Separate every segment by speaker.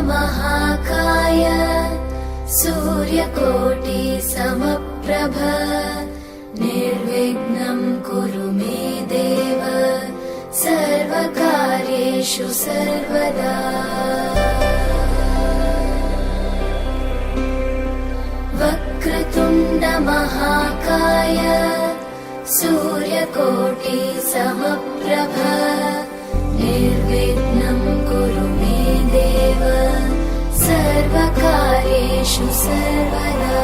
Speaker 1: महाकाय सूर्यकोटि समप्रभ निर्विघ्नं कुरु मे देव सर्वकार्येषु सर्वदा। वक्रतुण्ड महाकाय सूर्यकोटि समप्रभ निर्विघ्नं कुरु मे देव सर्वकार्येषु सर्वदा।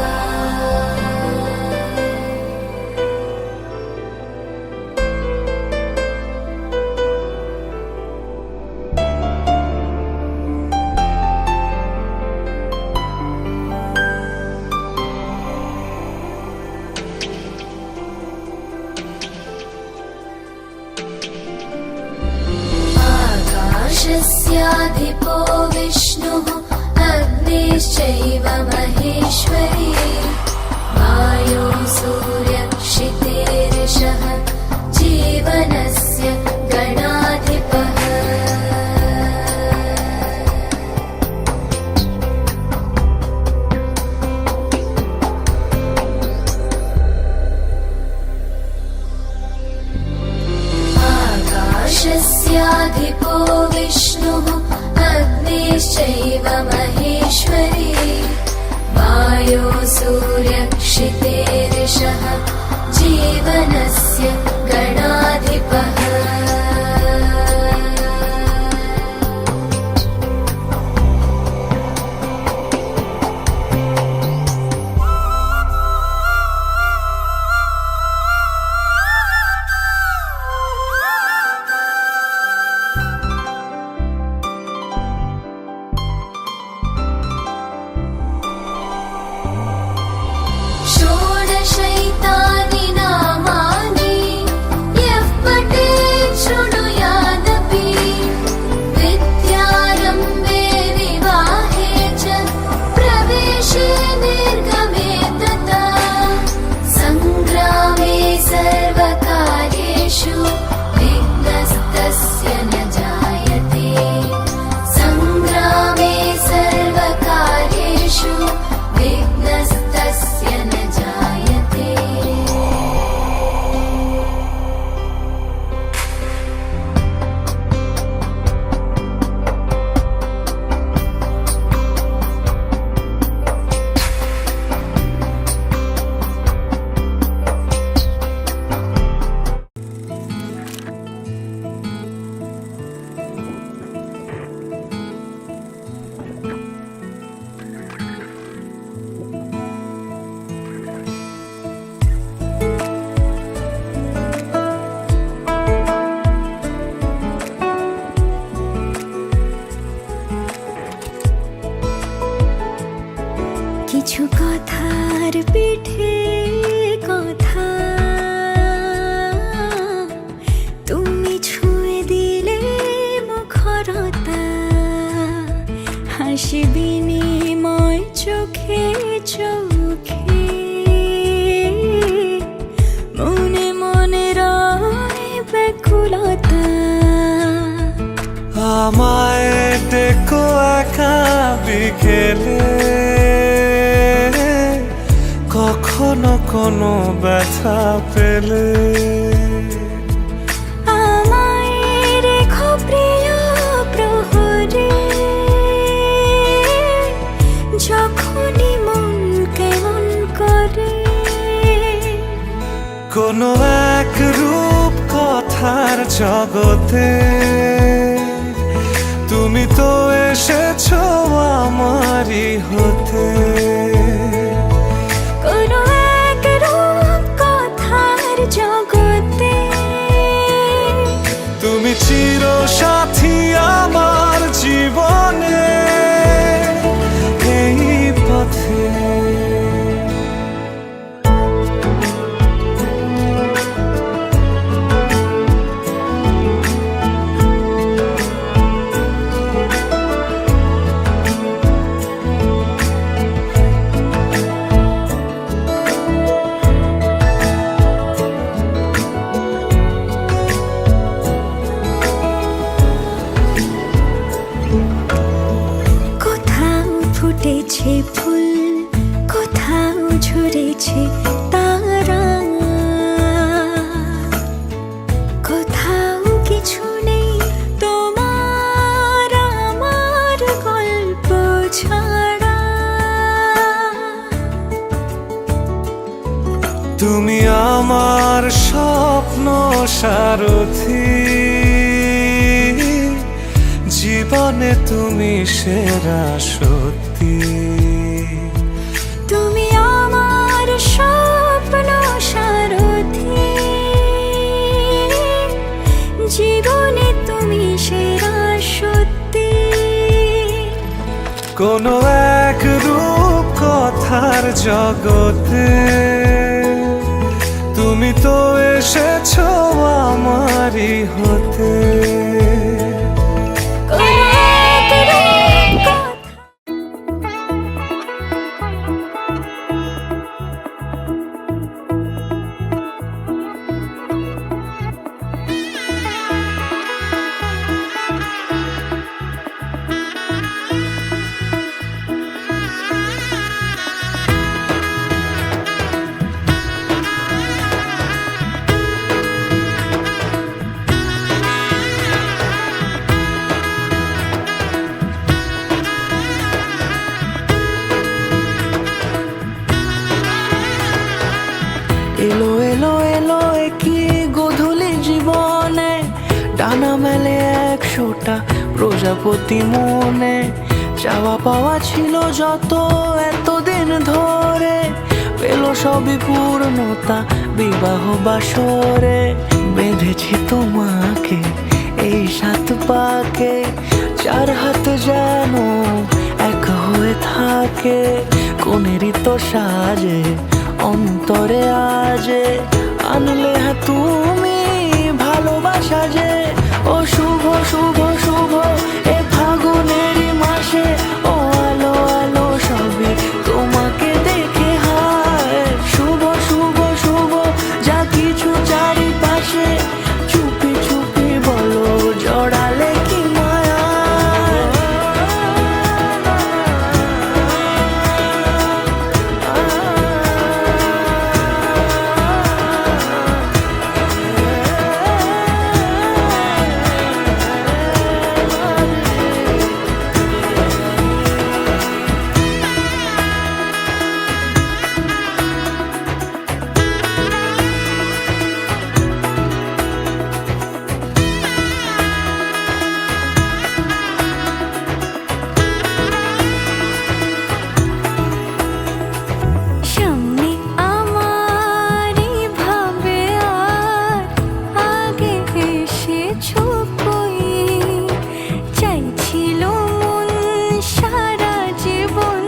Speaker 1: आकाशस्याधिपो विष्णुः अग्निश्चैव महेश्वरी वायो सूर्यक्षितेरिषः जीवनस्य गणाधिपः। आकाशस्याधिपो विष्णुः अग्निश्चैव महेश्वरी वायो सूर्यक्षितेरिषः जीवनस्य गणाधिपः। षोडशैतानि नामानि यः पठेत् शृणुयादपि विद्यारम्भे विवाहे च प्रवेशे निर्गमे तथा सङ्ग्रामे सर्वकार्येषु विघ्नस्तस्य न जायते। सङ्ग्रामे सर्वकार्येषु विघ्नस्तस्य न जायते। কিছু কথার পিঠে কথা তুমি ছুঁয়ে দিলে মুখরতা হাসি বিনিময় চোখে চোখে মনে মনে রয় ব্যাকুলতা।
Speaker 2: আমায় দেখো একা বিকেলে কখনো কোনো ব্যথা পেলে
Speaker 1: আমায় রেখো প্রিয় প্রহরে যখনই মন কেমন করে।
Speaker 2: কোনো এক রূপ কথার জগতে তুমি তো এসেছো আমারই হতে।
Speaker 1: কোনো এক রূপ কথার জগতে ফুটেছে ফুল, কোথাও ঝরেছে তারা, কোথাও কিছু নেই তোমার আমার গল্প ছাড়া।
Speaker 2: তুমি আমার স্বপ্ন সারথি, জীবনে তুমি সেরা সত্যি।
Speaker 1: তুমি আমার স্বপ্ন সারথি, জীবনে তুমি সেরা সত্যি।
Speaker 2: কোনো এক রূপ কথার জগতে তুমি তো এসেছো আমারই হতে।
Speaker 3: এলো এলো এলো কি গোধূলি জীবনে, ডানা মেলে 100টা প্রজাপতি মনে। চাওয়া পাওয়া ছিল যত এতদিন ধরে, পেল সবই পূর্ণতা বিবাহ বাসরে। বেঁধেছি তোমাকে এই 7 পাকে, 4 হাত যেন এক হয়ে থাকে। কোনেরই তো সাজে অন্তরে আজে, আনলে হ্যাঁ তুমি ভালোবাসা যে। ও শুভ শুভ শুভ এ ফাগুনেরই মাসে, ও আলো আলো সবে তোমাকে দেখে হায়। শুভ শুভ শুভ যা কিছু চারিপাশে, চুপি চুপি বলো জড়ালে কি মায়া।
Speaker 1: সামনে আমার ভাবে আর আগে এসেছো কই, চাইছিল মন সারা জীবন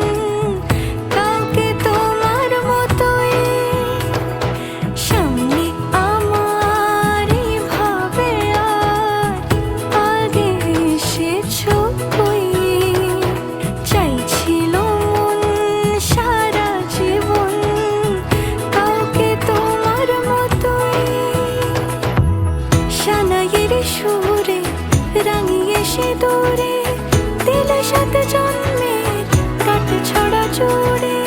Speaker 1: কাউকে তোমার মতোই। সামনে আমার ভাবে আর আগে এসেছো কই, চাইছিল মন সারা জীবন কাউকে তোমার মতোই। সানাইয়ের সুরে রাঙিয়ে সে দূরে, দিলে 7 জন্মের কাট ছড়া জোড়ে।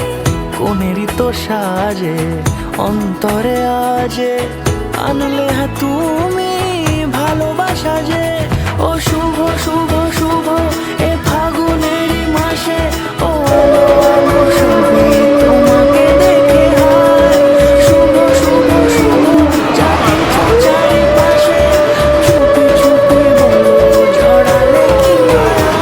Speaker 3: কোনেরই তো সাজে অন্তরে আজে, আনলে হ্যাঁ তুমি ভালোবাসা যে। ও শুভ শুভ শুভ এ ফাগুনেরই মাসে, ও আলো আলো সবে তোমাকে দেখে হায়। শুভ শুভ শুভ যা কিছু চারিপাশে, চুপি চুপি বলো জড়ালে কি মায়া।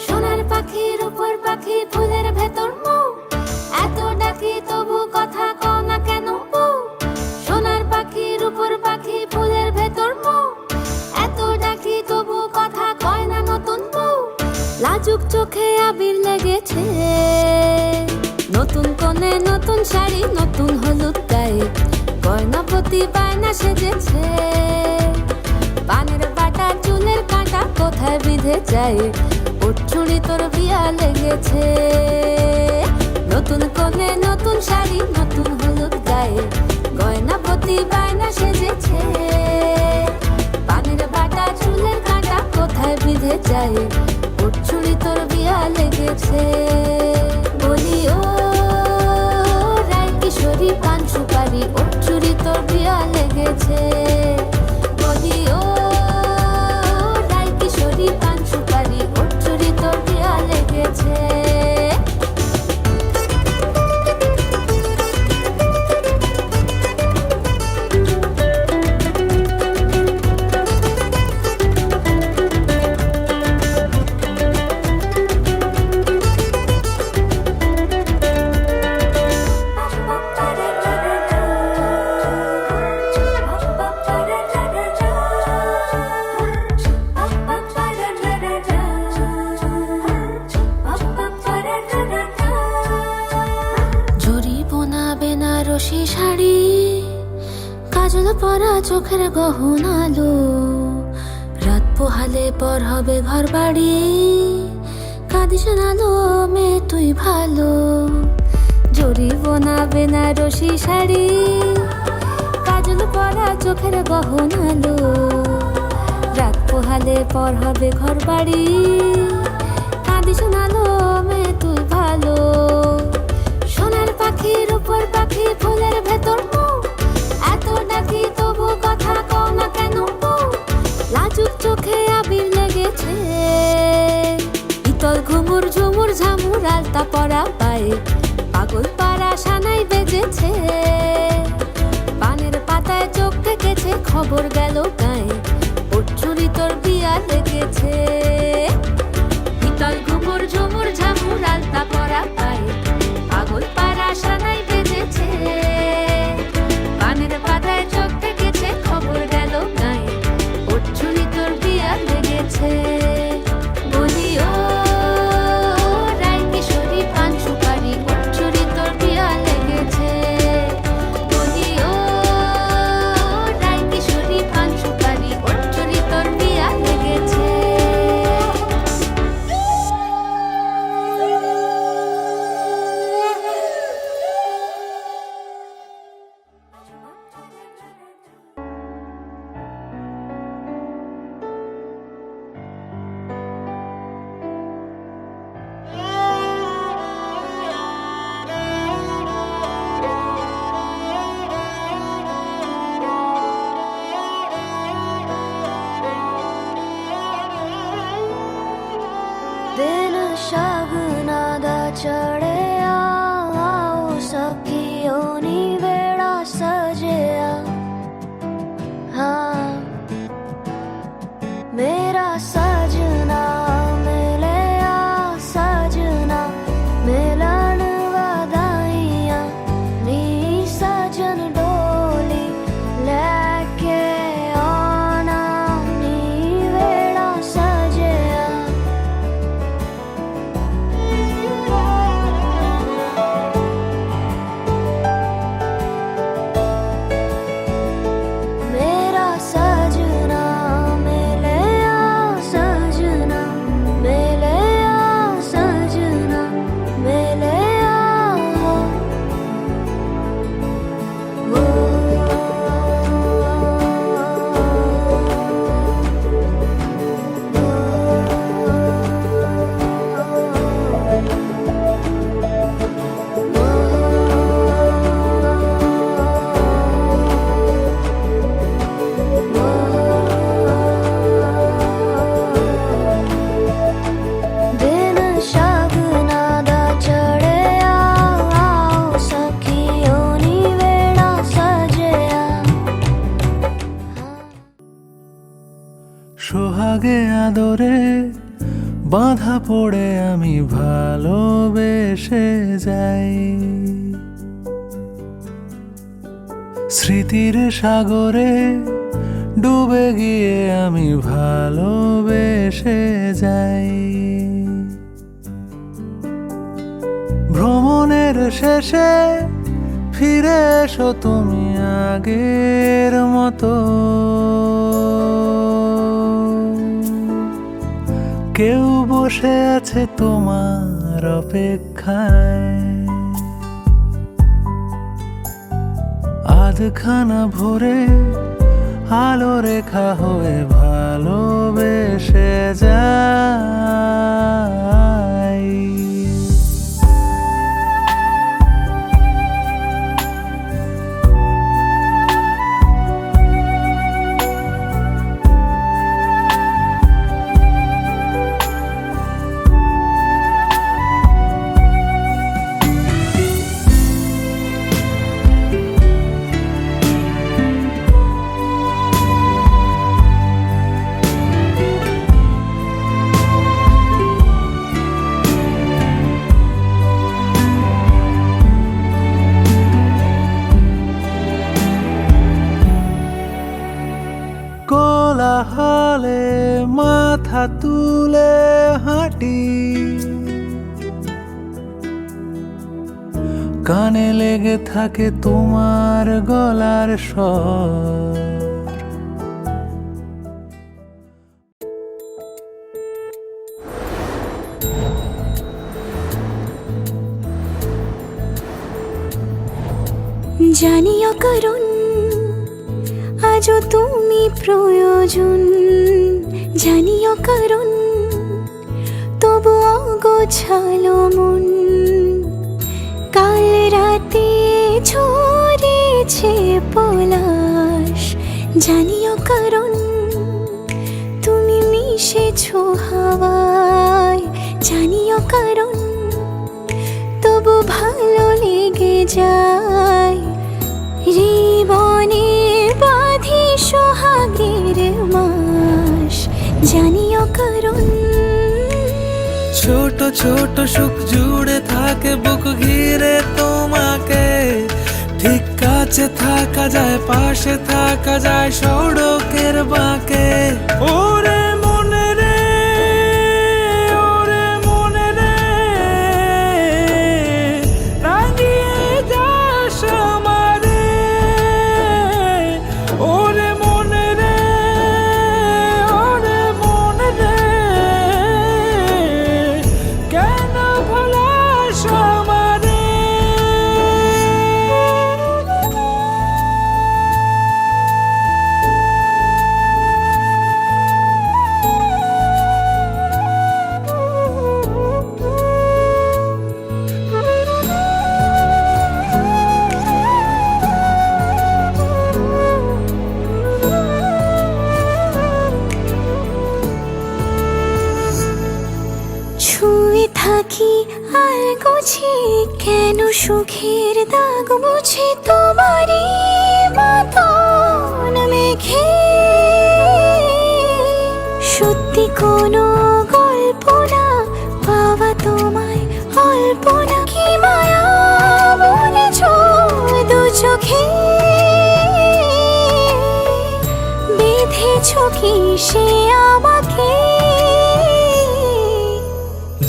Speaker 1: সোনার পাখির উপর পাখি ফুলের ভেতর মৌ, এত ডাকি তবু কথা কও না কেন বউ। সোনার পাখির উপর পাখি ফুলের ভেতর মৌ, এত ডাকি তবু কথা কয় না নতুন বউ। লাজুক চোখে শাড়ি নতুন হলুদ গায়ে গয়নাপতি বায়না সেজেছে পানের বাটা চুলের কাঁটা কোথায় বিঁধে যায় ওর চুড়ি তোর বিয়া লেগেছে নতুন কোণে নতুন শাড়ি নতুন হলুদ গায়ে গয়নাপতি বায়না সেজেছে পানের বাটা চুলের কাঁটা কোথায় বিঁধে যায় ওর চুড়ি তোর বিয়া লেগেছে বলি ও রায় কিশোরী পান সুপারি ওর চুড়ি তোর বিয়া লেগেছে বলি ও রায় কিশোরী পান সুপারি ওর চুড়ি তোর বিয়া লেগেছে বেনারসি শাড়ি কাজল পরা চোখের গহনালো রাত পোহালে পর হবে ঘর বাড়ি কাঁদিস নালো মেয়ে তুই ভালো জরি বোনা বেনারসি শাড়ি কাজল পরা চোখের গহনালো রাত পোহালে পর হবে ঘর বাড়ি কাঁদিস নালো মেয়ে তুই ভালো সোনার পাখির উপর পাখি ফুলের ভেতর এত ডাকি তবু কথা কও না কেন লাজুক চোখে আবির লেগেছে ইতল ঘুমুর ঝুমুর ঝামুর আলতা পরা পায়ে পাগল পাড়া সানাই বেজেছে পানের পাতায় চোখ ঠেকেছে খবর গেল গায়ে ওর চুরি তোর বিয়া লেগেছে ইতল ঘুমুর ঝুমুর ঝামুর আলতা পরা পায়ে পাগল পাড়া সানাই বেজেছে পানের পাতায় চোখ ঠেকেছে খবর গেল গায়ে ওর চুরি তোর বিয়া লেগেছে বলি ও রায় কিশোরী পান সুপারি ওর চুরি তোর বিয়া লেগেছে বলি ও রায় কিশোরী পান সুপারি ওর চুরি তোর বিয়া লেগেছে
Speaker 4: दिन शगुना दा चढ़िया आओ सखियों नी वेड़ा सजिया हाँ मेरा सजना मिलिया सजना मिलन वधाइया नी सजन डोली लेके आना नी वेड़ा सजिया मेरा सजना मिलिया सजना मिलिया सजना मिलिया वो दिन शगुना दा चढ़िया आओ सखियों नी वेड़ा सजिया
Speaker 2: সোহাগে আদরে বাঁধা পড়ে আমি ভালোবেসে যাই স্মৃতির সাগরে ডুবে গিয়ে আমি ভালোবেসে যাই ভ্রমণের শেষে ফিরে এসো তুমি আগের মতো। কেউ বসে আছে তোমার অপেক্ষায়, আধখানা ভরে আলো রেখা হয়ে ভালোবেসে যায়। কোলাহলে মাথা তুলে হাঁটি, কানে লেগে থাকে তোমার গলার স্বর।
Speaker 4: জানিও কারণ আজও তুমি প্রয়োজন, জানিও কারণ তবু অগোছালো মন। কাল রাতে ঝরেছে পলাশ, জানিও কারণ তুমি মিশেছো হাওয়ায়, জানিও কারণ তবু ভালো লেগে যায়। জীবনে বাঁধি সোহাগের মাস, জানিও কারণ
Speaker 2: ছোট ছোট সুখ জুড়ে থাকে বুক ঘিরে তোমাকে। ঠিক কাছে থাকা যায়, পাশে থাকা যায় সড়কের বাঁকে। ওরে মনে রে, ওরে মনে রে, রাঙিয়ে যাস আমারে। ওরে মনে রে, ওরে মনে রে, কেন ভোলাস আমারে।
Speaker 4: ছুঁয়ে থাকি আর গুছি কেন সুখের দাগ বুঝি তোমারই মতন মেঘে। সত্যি কোনো গল্প না পাওয়া তোমায় অল্প না, কি মায়া বলেছ দু চোখে। বেঁধেছ কি সে আমাকে,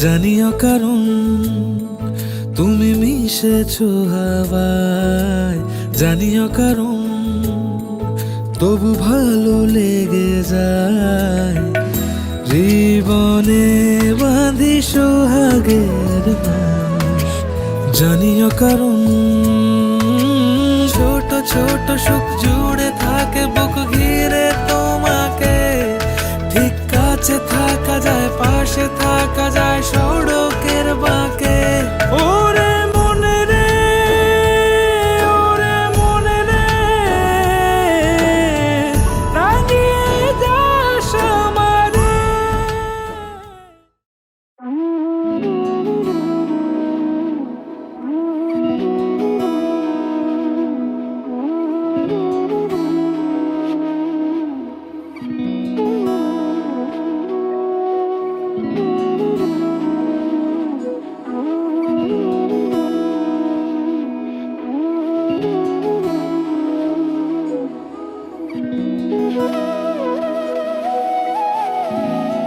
Speaker 2: জানিও কারণ তুমি মিশেছো হাওয়ায়, জানিও কারণ তবু ভালো লেগে যায়। জীবনে বাঁধি সোহাগের মাস, জানিও কারণ ছোট ছোট সুখ জুড়ে থাকে বুক ঘিরে তোমাকে। ঠিক কাছে থাকা যায়, পাশে থাকা যায় সড়কের বাঁকে। ওরে মনে রে, ওরে মনে রে, রাঙিয়ে যাস আমারে।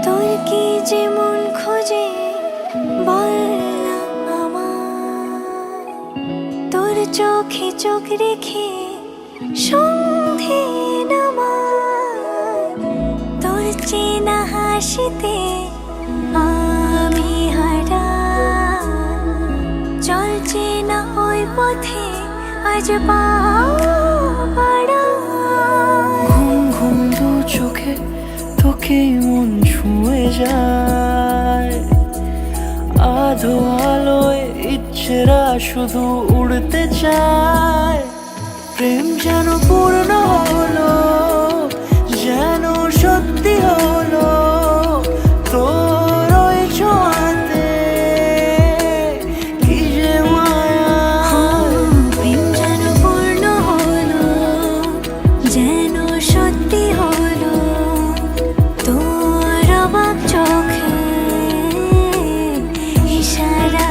Speaker 4: তোর কি যে মন খোঁজে বল না আমায়, তোর চোখে চোখ রেখে সন্ধে নামায়, তোর চেনা হাসিতে আমি হারা। চল চেনা ওই পথে আজ পা বাড়াই।
Speaker 3: ঘুম ঘুম দু চোখে তোকে মন ছুঁয়ে যায়, আধো আলোয় ইচ্ছেরা শুধু উড়তে চায়। প্রেম যেন পূর্ণ হলো, যেন সত্যি হলো তোর ওই ছোঁয়াতে, কি যে মায়া।
Speaker 4: প্রেম যেন পূর্ণ হলো, যেন সত্যি হলো তোর অবাক চোখে ইশারা।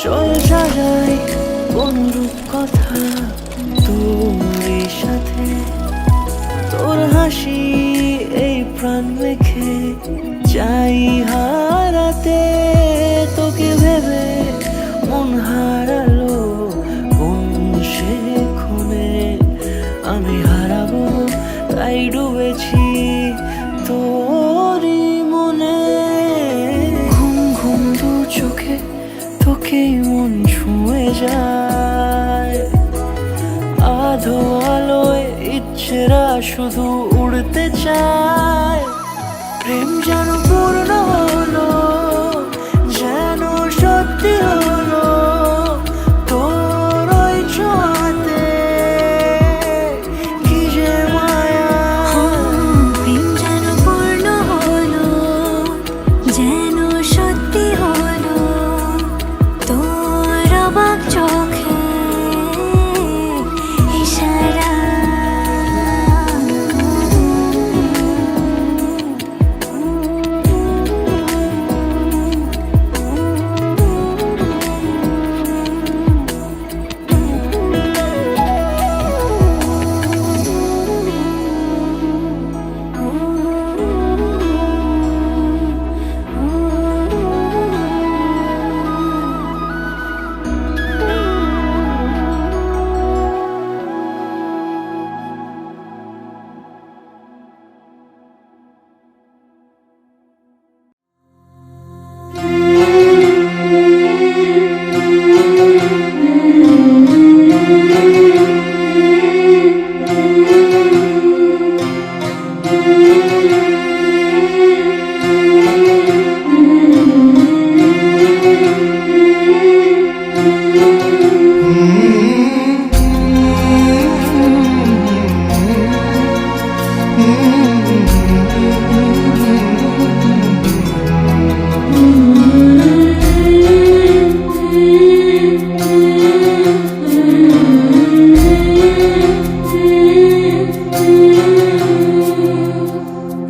Speaker 3: চল সাজাই অনুরূপ কথা তোর সাথে, তোর হাসি এই প্রাণ রেখে চাই হারাতে। তোকে ভেবে মন হারালো কোন সে ক্ষণে, আমি হারাবো তাই ডুবেছি তোরই মনে। ঘুম ঘুম দু চোখে তোকে মন ছুঁয়ে যায়, আধো আলোয় ইচ্ছেরা শুধু উড়তে চায়। প্রেম যেন পূর্ণ হলো, যেন সত্যি হলো তোর ওই ছোঁয়াতে, কি যে মায়া।
Speaker 4: প্রেম যেন পূর্ণ হলো, যেন সত্যি হলো তোর অবাক চোখে ইশারা।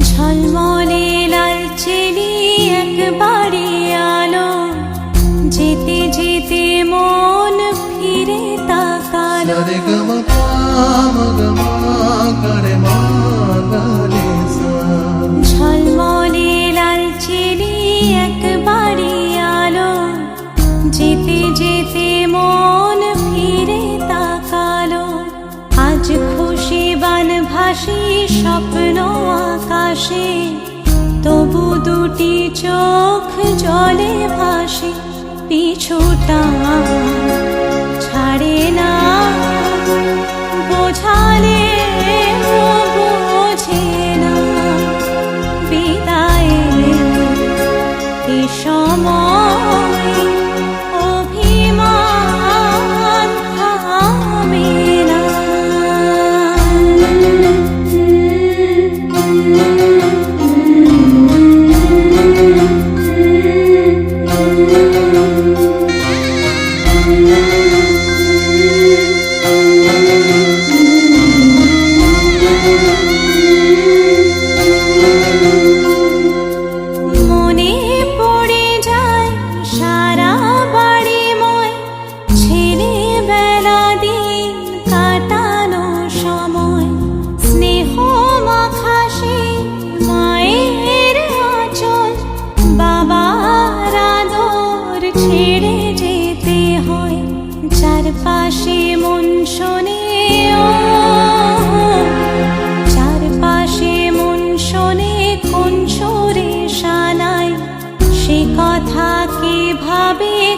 Speaker 4: ঝলমলে লাল চেলি একবারে আলো, যেতে যেতে মন ফিরে তাকালো। ঝলমলে লাল চেলি একবারে আলো, যেতে যেতে মন ফিরে তাকালো। আজ খুশি বান ভাসি স্বপ্ন আকাশে, তবু দুটি চোখ জলে ভাসে। পিছুটা ছাড়ে না, বোঝালে বোঝে না। বিদায় এ সময় অভিমান থামে না।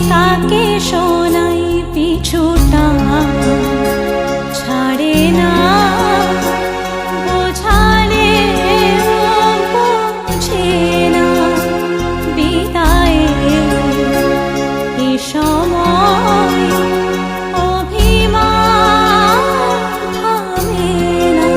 Speaker 4: কাকে শোনাই পিছুটা ছাড়ে না বোঝালে বুঝে না বিদায়ে এ সময় অভিমান থামে না।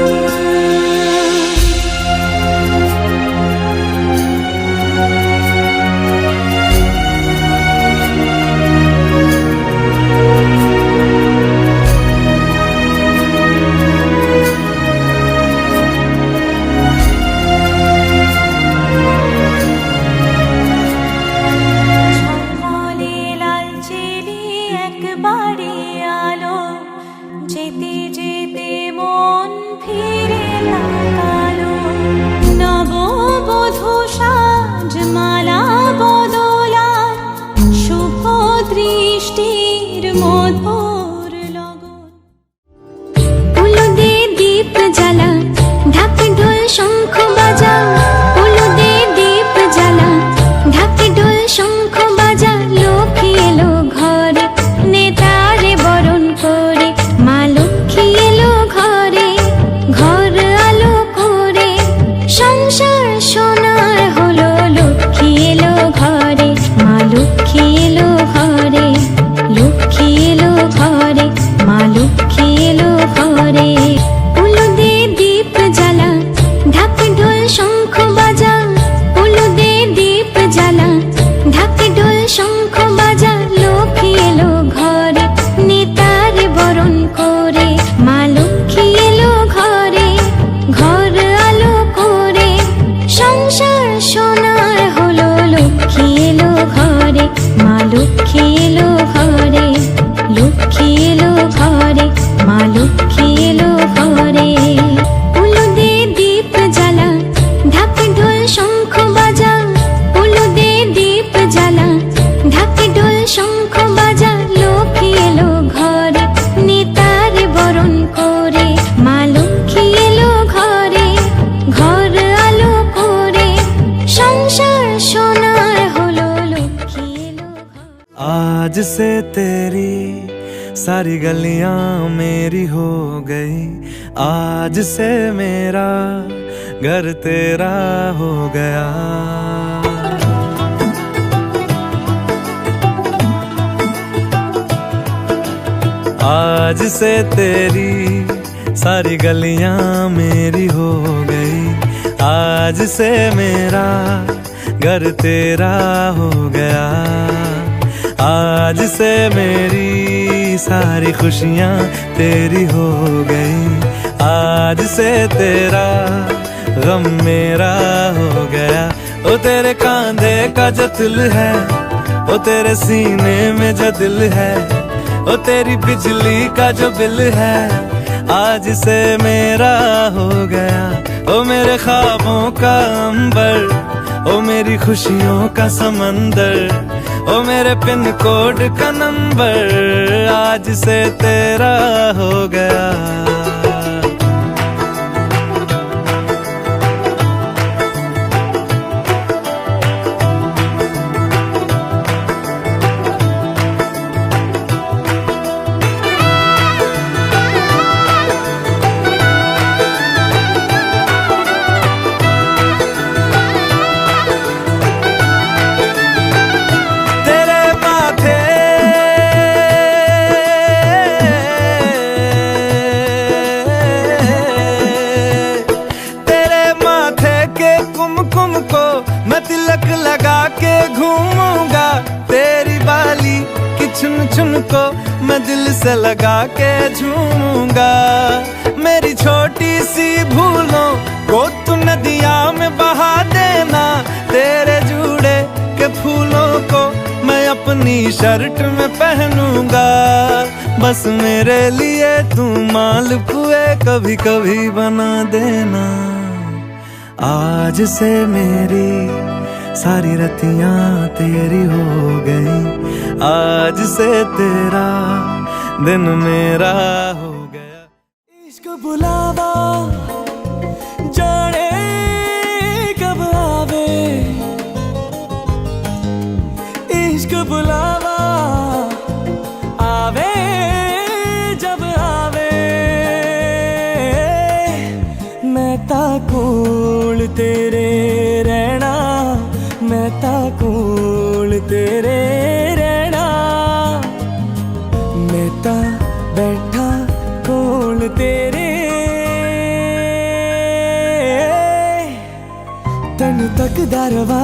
Speaker 4: ঝলমলে লালচেলি একবারে আলো যেতে যেতে মন ফিরে তাকালো নববধূ সাজমালা বদলার শুভ দৃষ্টির মধুর লগন। উলুদে দীপ জ্বালা ঢাক ঢোল শঙ্খ বাজা উলুদে দীপ জ্বালা ঢাক ঢোল শঙ্খ বাজা লক্ষ্মী এলো ঘরে নেতারে বরণ করে মা লক্ষ্মী এলো ঘরে ঘর আলো করে সংসার সোনার হলো লক্ষ্মী এলো ঘরে মা লক্ষ্মী এলো ঘরে লক্ষ্মী এলো ঘরে মা লক্ষ্মী এলো ঘরে। উলুদে দীপ জ্বালা ঢাক ঢোল শঙ্খ বাজা উলুদে দীপ জ্বালা ঢাক ঢোল শঙ্খ বাজা লক্ষ্মী এলো ঘরে নেতারে বরণ করে মা লক্ষ্মী এলো ঘরে ঘর আলো করে সংসার সোনার হলো লক্ষ্মী এলো ঘরে মা লক্ষ্মী এলো ঘরে লক্ষ্মী এলো ঘরে মা লক্ষ্মী এলো ঘরে। উলুদে দীপ জ্বালা ঢাক ঢোল শঙ্খ বাজা উলুদে দীপ জ্বালা ঢাক ঢোল শঙ্খ বাজা লক্ষ্মী এলো ঘরে নেতারে বরণ করে মা লক্ষ্মী এলো ঘরে ঘর আলো করে সংসার সোনার হলো লক্ষ্মী এলো ঘরে।
Speaker 2: आज से तेरी सारी गलियां मेरी हो गई, आज से मेरा घर तेरा हो गया। आज से तेरी सारी गलियां मेरी हो गई, आज से मेरा घर तेरा हो गया। आज से मेरी सारी खुशियां तेरी हो गई, आज से तेरा गम मेरा हो गया। ओ तेरे कांधे का जो दिल है, ओ तेरे सीने में जो दिल है, ओ तेरी बिजली का जो बिल है, आज से मेरा हो गया। ओ मेरे ख्वाबों का अंबर, ओ मेरी खुशियों का समंदर, ओ मेरे पिन कोड का नंबर, आज से तेरा हो गया। तिलक लगा के घूमूंगा, तेरी बाली की चुन चुन को मैं दिल से लगा के झूमूंगा। मेरी छोटी सी भूलों को तू नदिया में बहा देना, तेरे जूड़े के फूलों को मैं अपनी शर्ट में पहनूंगा। बस मेरे लिए तू मालपुए कभी कभी बना देना। आज से मेरी सारी रतियां तेरी हो गई, आज से तेरा दिन मेरा हो गया। इश्क बुलावा जाने कब आवे, इश्क बुलावा
Speaker 3: कोल तेरे रहना, मैं ता कोल तेरे रहना, मैं ता बैठा कोल तेरे। तन तकदा रवा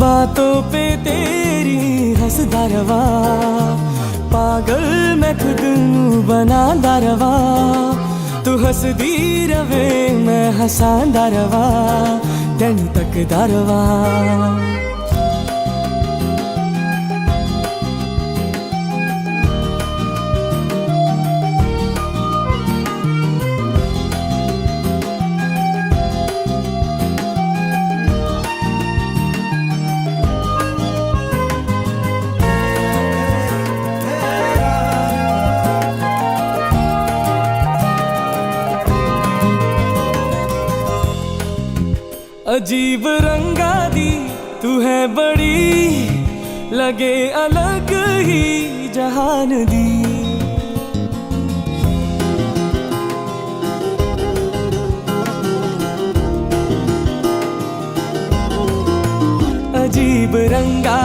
Speaker 3: बातों पे तेरी हंसदा रवा, पागल मैं खुद नू बनांदा रवा, तू हंसदी रवे मैं हंसांदा रवा, तैनू तकदा रवा। अजीब रंगा दी तू है बड़ी, लगे अलग ही जहान दी। अजीब रंगा